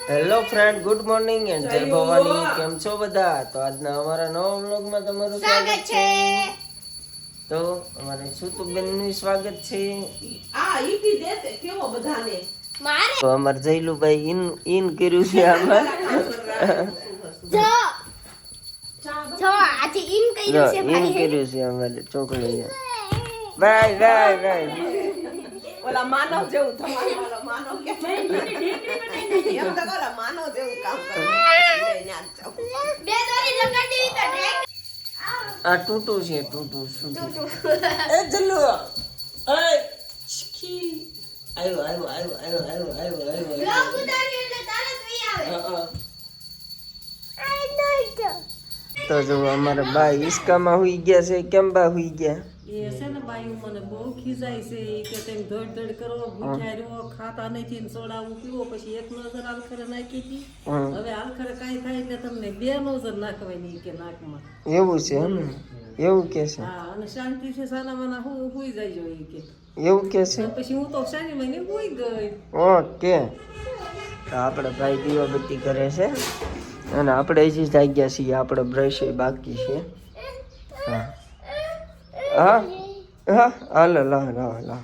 Hello friend, good morning and જય ભવાની. કેમ છો બધા? તો આજના અમારા નવા વ્લોગમાં તમારું સ્વાગત છે. તો અમારે સુતુબેનનું સ્વાગત છે. તો અમાર જયલુભાઈ ઇન કર્યું છે આમાં. આજે ઇન કર્યું છે અમારે ચોકડી. Bye bye bye. ઓલા માનવ જેવું તમારું માનવ કે એમ તો ઓલા માનવ જેવું કામ કરે બે દોરી લગાડી તો આ ટૂટુ છે, ટૂટુ એ જલ્લો એ ચકી આવ્યો લોક ઉતારી એટલે તરત વી આવે. તો જો અમારા બા ઈસકામાં હુઈ ગયા છે. કેમ બા હુઈ ગયા? એ છે ને બાયું મને બહુ ખીજાય છે કે તેમ ધડ ધડ કરો, ભૂખ્યા રહ્યો, ખાતા નથી ને સોડાવું પીવો. પછી એક નજર આલખરે નાખી હતી, હવે આલખરે કાંઈ થાય એટલે તમને બે નજર નાખવાની કે નાકમાં. એવું છે ને? એવું કે છે? હા, અને શાંતિ છે સાના માના હુઈ જાય એ કે એવું કે છે. પછી હું તો શાની મને હુઈ ગઈ. ઓકે, તો આપણે ભાઈ દીવાબત્તી કરે છે અને આપણે હજી જાગ્યા છીએ. આપણે બ્રશ બાકી છે. હા હા હા, હાલો લા લા લા.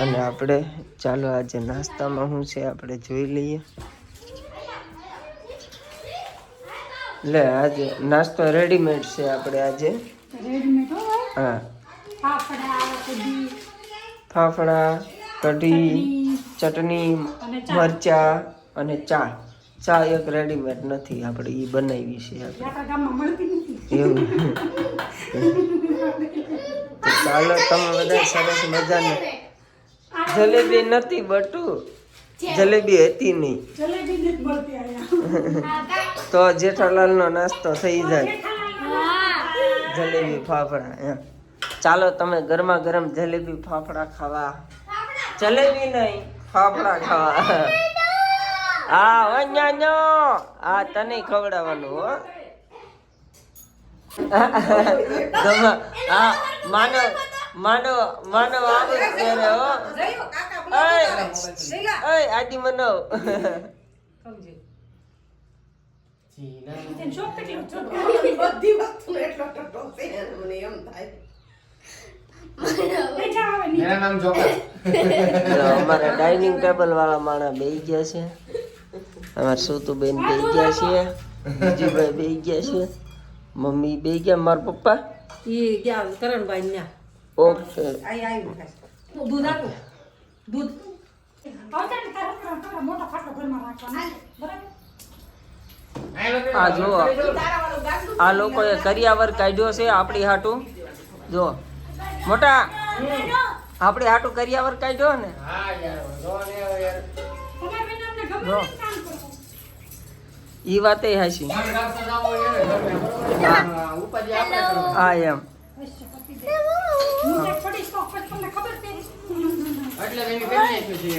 અને આપણે ચાલો આજે નાસ્તામાં શું છે આપણે જોઈ લઈએ. લે, આજે નાસ્તો રેડીમેડ છે આપણે આજે. હા, ફાફડા, કઢી, ચટણી, મરચા અને ચા. ચા એક રેડીમેડ નથી, આપણે એ બનાવી છે એવું. તો ચાલો, તમે બધા સરસ મજાને. જલેબી નથી બટુ, જલેબી હતી નહીં. તો જેઠાલાલનો નાસ્તો થઈ જાય. જલેબી ફાફડા એમ. ચાલો, તમે ગરમા ગરમ જલેબી ફાફડા ખાવા. જલેબી નહીં, ફાફડા ખાવા. હા વન્યાનો, હા તને ખવડાવવાનું હો. હા, માનો માનો માનો આવું જ કરે હો. આદિ મનો બધી વસ્તુ એટલો ટટો છે મને એમ થાય. मेरा नाम जोकर. અમારા ડાઇનિંગ ટેબલ વાળા માણસ બેસી ગયા છે. અમારા સુતુબેન બેસી ગયા છે, બીજુભાઈ બેસી ગયા છે, મમ્મી બેસી ગયા, મારા પપ્પા. એ ગયા કરણભાઈ ન્યા. ઓકે, દૂધ આપો, દૂધ. આ જો આ લોકોએ કરિયાવર કાઢ્યો છે આપણી હાટું. જો મોટા, આપણી હાટું કરિયાવર કાઢ્યો ને. हाँ यार, रो ने यार. જો ઈ વાતે હાસી. घर सजाओ ये. हाँ. ऊपर जी आपने करो. હા એમ. એટલે એની ફેમિલી છે.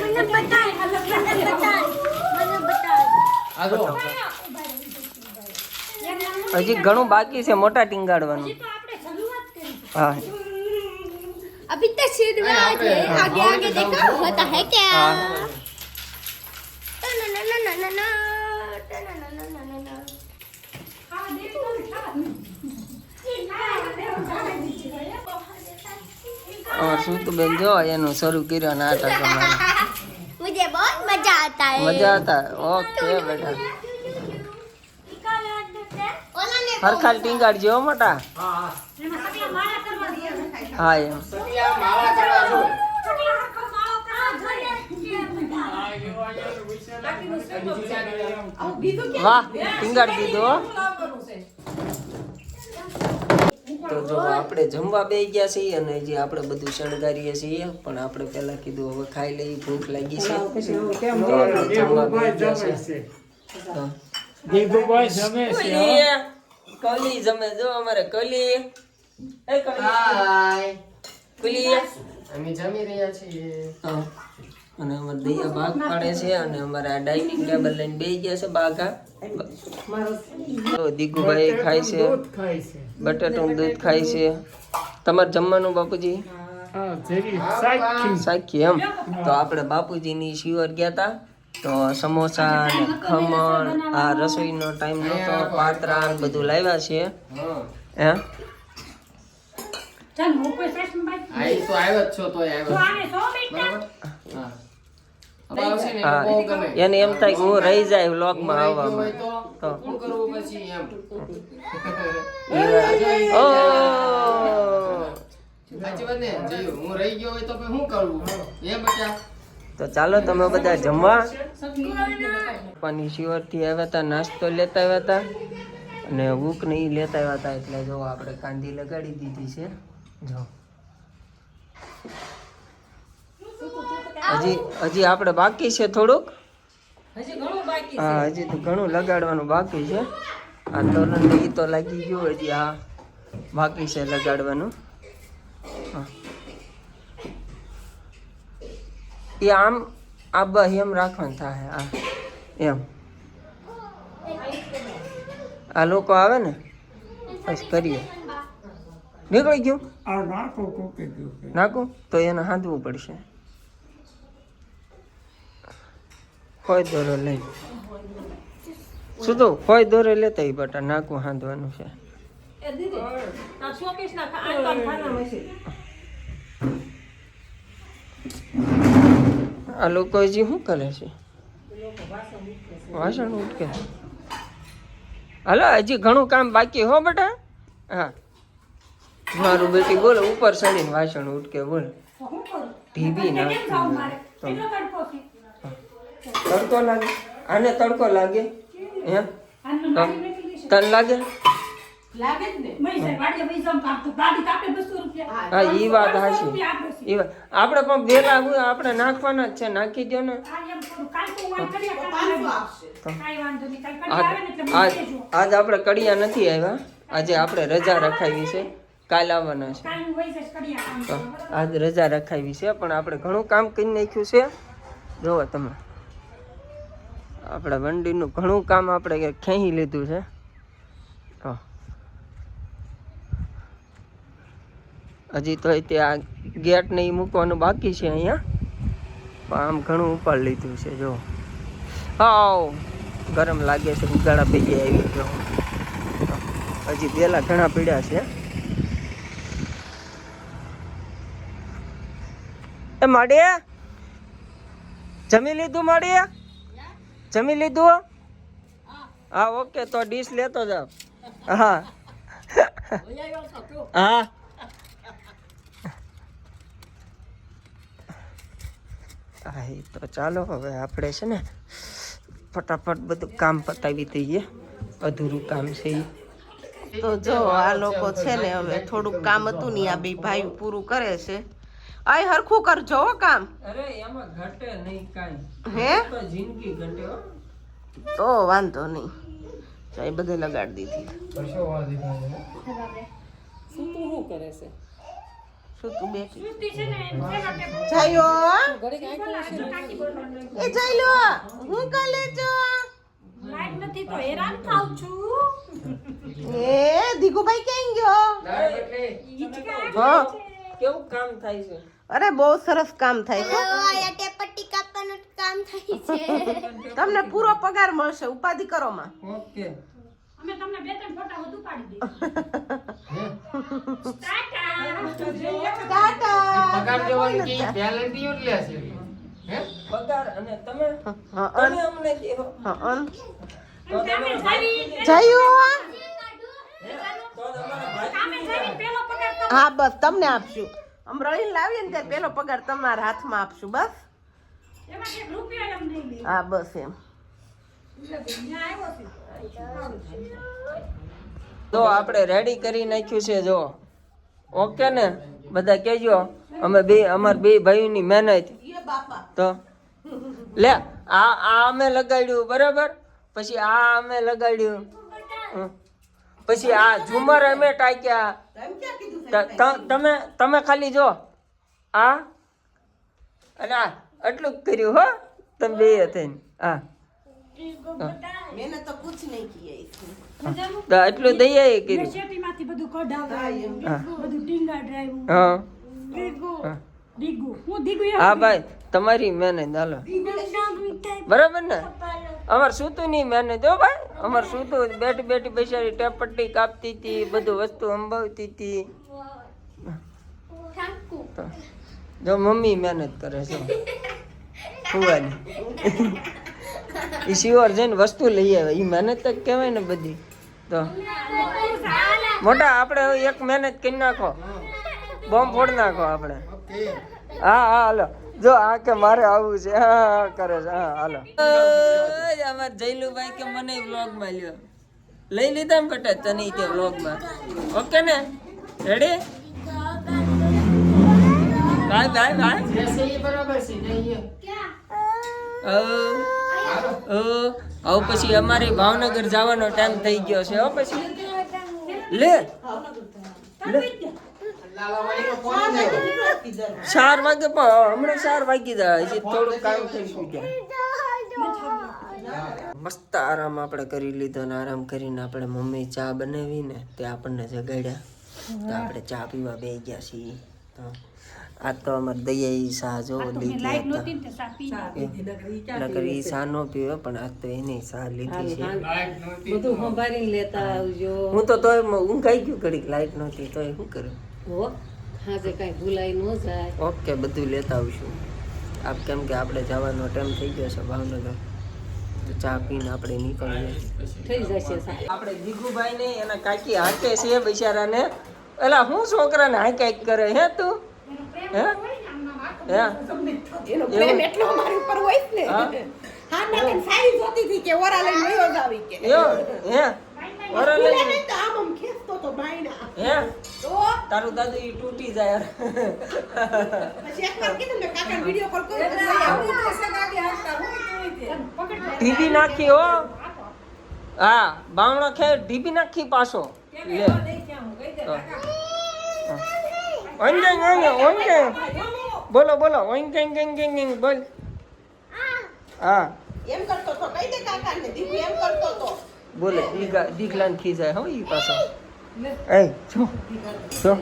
આ જો. હજી ઘણું બાકી છે મોટા ટીંગાડવાનું. હા अभी तक शुरुआत है, आगे आगे देखा होता है क्या? શું તો બેન જો એનું શરૂ કર્યો નાટક. मुझे बहुत मजा आता है. મજા હતા. ઓકે બેટા, હરખાલ ટીંગાડજો હો મોટા. हाँ હા એમ. सतिया माला करवा दो. વાહ, ટીંગાડી દીધો હો. તો જો આપણે જમવા બેસી ગયા છીએ અને હજી આપણે બધું શણગારીએ છીએ, પણ આપણે પહેલા કીધું હવે ખાઈ લઈ, ભૂખ લાગી છે. તો આપણે જમવા બેસી ગયા છે. તો કલી જમે. જો અમારે કલી. એ કલી. हाय. કલી. અમે જમી રહ્યા છીએ. હા. અને અમારે દૈયા ભાગ પાડે છે અને અમારે આ ડાઇનિંગ ટેબલ લઈને બેસી ગયા છે બાઘા. તો દીકુભાઈ ખાય છે, બટેટાનું દૂધ ખાય છે. તમારે જમવાનું બાપુજી? સાખી એમ. તો આપણે બાપુજીની શિવર ગયા હતા, તો સમોસા ને ખમણ, આ રસોઈનો ટાઈમ નહોતો, પાત્રા ને બધું લાવ્યા છે. હે આ ઈ તો આવ્યો જ છો તોય આવ્યો બરાબર હા હવે આવશે ને હા, બહુ ગમે એને એમ થાય કે હું રહી જાય વ્લોગમાં આવવામાં. તો શું કરવું પછી એમ ઓ સાચી વાત ને જયું હું રહી ગયો હોય તો પછી શું કરવું એ બચ્ચા તો ચાલો તમે બધા જમવા. પપ્પાની શિવરથી આવ્યા હતા, નાસ્તો લેતા આવ્યા હતા અને બુક ને ઈ લેતા આવ્યા હતા. એટલે જો આપણે કાંદી લગાડી દીધી છે. જો હજી આપણે બાકી છે થોડુંક. હજી ઘણું બાકી છે. હા, હજી તો ઘણું લગાડવાનું બાકી છે. આ તોરણ ઈ તો લાગી ગયું, હજી આ બાકી છે લગાડવાનું. હા. એ આમ આ બસ એમ રાખવાનું થાય. આ એમ આ લોકો આવે ને બસ કરીએ. નીકળી ગયું નાખું તો એને હાંધવું પડશે. હોય દોરો લઈ શું તો હોય દોરો લેતા ઈ બટા નાખું હાંધવાનું છે. એ દીદી આ શોકેસ ના ખાનામાં છે. આ લોકો હજી શું કરે છે? વાસણ ઉટકે. હાલો હજી ઘણું કામ બાકી હો બેટા. હા મારું બેટી બોલો ઉપર ચડીને વાસણ ઉટકે બોલ. ટીવી નાખતું તડકો લાગે આને તડકો લાગે એમ તન લાગે. હા ઈ વાત હાચી. ઈ વાત આપણે પણ ભેગા હોય આપણે નાખવાના જ છે. નાખી દો ને. આજ આપણે કડિયા નથી આવ્યા, આજે આપણે રજા રખાવી છે. કાલ આવવાના છે તો આજ રજા રખાવી છે. પણ આપણે ઘણું કામ કરી નાખ્યું છે. જોવો તમે આપણા વંડીનું ઘણું કામ આપણે ખેંચી લીધું છે. હજી તો ત્યાં ગેટ ને ઈ મૂકવાનું બાકી છે અહીંયા, પણ આમ ઘણું ઉપાડ લીધું છે. જો હાવ ગરમ લાગે છે. ઉગાડા ભેગી આવી ગયો. હજી પેલા ઘણા પીડ્યા છે. એ માડિયા જમી લીધું? માડિયા જમી લીધું? હા ઓકે તો ડીશ લેતો જાવ. હા હા હા તો ચાલો હવે આપણે છે ને ફટાફટ બધું કામ પતાવી દઈએ. અધૂરું કામ છે ઈ. તો જો આ લોકો છે ને હવે થોડુંક કામ હતું ને આ બે ભાઈ પૂરું કરે છે. આય હરખું કરજો હો કામ. અરે એમાં ઘટે નહીં કાઈ. હે તો જિંદગી ઘટે હો. તો વાંધો નહીં. ચાય બધે લગાડી દીધી. શું કરે છે? શું તું બેઠી જાયો ઘડીક આંખો છે. એ જાયલો હું કાલે જો લાઈટ નથી તો હેરાન થાઉં છું. એ દીગુભાઈ કેમ ગયો? હા કેવું કામ થાય છે? અરે બહુ સરસ કામ થાય છે. આયા ટેપટી કાપવાનું કામ થાય છે. તમને પૂરો પગાર મળશે. ઉપાધિ કરો માં. ઓકે અમે તમને બે ત્રણ ફોટા વધુ પાડી ટાટા પગાર દેવાની કે પેલેન્ટી જ લે છે હે પગાર અને તમે હા તમે અમને દેવો હા તો તમે જાયો તો તમારા ભાઈ હા બસ તમને આપશું. આમ રહીને લાવીએ ને ત્યારે પેલો પગાર તમારા હાથમાં આપશું. બસ હા બસ એમ. તો આપણે રેડી કરી નાખ્યું છે. જો ઓકે ને બધા કહેજો. અમે બે અમાર બે ભાઈઓની મહેનત. તો લે આ અમે લગાડ્યું બરાબર, પછી આ અમે લગાડ્યું, પછી આ ઝુમર અમે ટાક્યા. તમે ખાલી જો આ અને આ આટલું જ કર્યું હો તમે બે થઈને. હા મેને તો કુછ નહીં કિયા इसमें. તો એટલું દઈએ કર્યું. શેટીમાંથી બધું કઢાવવાનું, હા બધું ટીંગા ડ્રાઈવ. હા હા ભાઈ તમારી મહેનત હાલો બરાબર ને અમાર સૂતું ની મહેનત હો ભાઈ અમાર સૂતું બેઠી બેઠી બેસાડી ટેપ પટ્ટી કાપતી હતી બધું વસ્તુ અંબાવતી હતી તો જો મમ્મી મહેનત કરે છે ફુવાની એ શિવર જઈને વસ્તુ લઈ આવે એ મહેનત જ કહેવાય ને બધી તો મોટા આપણે એક મહેનત કરી નાખો બોમ્બ ફોડ નાખો આપણે હા હા હાલો જો આ કે મારે આવું છે હા કરે છે હા હાલો અમાર જયલુભાઈ કે મને વ્લોગ માં લ્યો લઈ લીધા ને બેટા તને તે વ્લોગ માં ઓકે ને રેડી બાય બાય બાય જૈસે ये बराबर से नहीं है આવું પછી અમારે ભાવનગર જવાનો ટાઈમ થઈ ગયો છે હો પછી લે लाला वाली को फोन दे 4 વાગે પણ હમણાં 4 વાગી જાય હજી થોડું કામ થઈ ગયું મસ્ત આરામ આપણે કરી લીધો ને આરામ કરીને આપણે મમ્મી ચા બનાવી ને તે આપણને જગાડ્યા તો આપણે ચા પીવા બેસી ગયા છીએ તો આ તો અમારે દયા શાહ જો લીધી નકરી શાહ નો પીવો પણ આ તો એની શાહ લીધી છે બધું સંભાળીને લેતા આવજો હું તો તોય ઊંઘ આવી ગયું ઘડીક લાઈટ નહોતી તોય શું કરું હો હાજે કઈ ભૂલાઈ ન જાય ઓકે બધું લેતા આવશું આપ કેમ કે આપણે જવાનો ટાઈમ થઈ ગયો છે ભાવનગર તો ચા પીને આપણે નીકળીએ થઈ જશે આપણે જીગુભાઈ ને એના કાકી હાકે છે બિચારાને એલા હું છોકરાને હાંક હાંક કરે હે તું હે હે એનો પ્રેમ એટલો અમારી ઉપર હોય ને હા નાખીને સારી જોતી હતી કે ઓરા લઈને વયો જ આવી કે યો હે ઓરા લઈ નહીં તો આમ ખેંચતો તો બાયણા હે તો તારું દાદુ ઈ તૂટી જાય પછી એકવાર કીધું મેં કાકાને વિડિયો કોલ કર્યો તો આવું ઢીબી નાખી હો હા બાવણો ખે ઢીબી નાખી પાછો લે ઓંગેંગ ઓંગેંગ બોલો બોલો ઓંગેંગ ગેંગ બોલ હા એમ કરતો તો કઈ દે કાકાને દીકુ એમ કરતો તો બોલે દીકલાન ખીજાય હો ઈ પાછો એ જો જો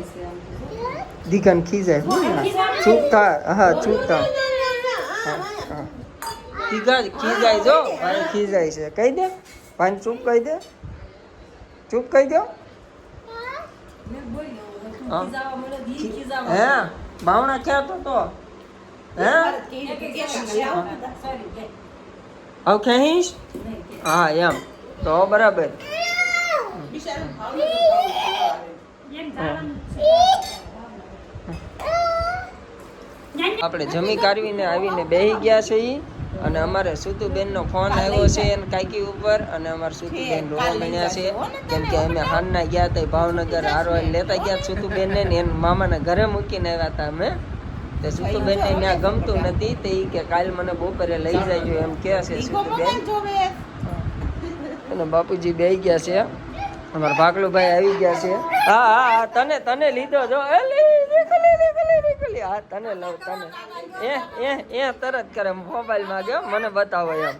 દીકન ખીજાય હો ચૂપ થા હા ચૂપ થા દીકા ખીજાય જો ભાઈ ખીજાય છે કહી દે ભાઈ ચૂપ કહી દે ચૂપ કહી દો હે ભાવના ક્યાં તો હે હવે કહીશ હા એમ તો બરાબર આપણે જમી કાઢવીને આવીને બેહી ગયા છે ઈ અને અમારે સુતુબેન નો ફોન આવ્યો છે એને કાકી ઉપર અને અમારે સુતુબેન રોવા મળ્યા છે કેમ કે અમે હાનના ગયા હતા ભાવનગર હારવા લેતા ગયા સુતુબેન ને એના મામાના ઘરે મૂકીને આવ્યા હતા અમે તે સુતુબેન ને ત્યાં ગમતું નથી તે ઈ કે કાલ મને બપોરે લઈ જાયજો એમ કહે છે સુતુબેન અને બાપુજી બેહી ગયા છે અમારા ભાગલુભાઈ આવી ગયા છે હા હા હા તને લીધો જો હા તને લઉં તને એ તરત કરે મોબાઈલ માં ગયો મને બતાવો એમ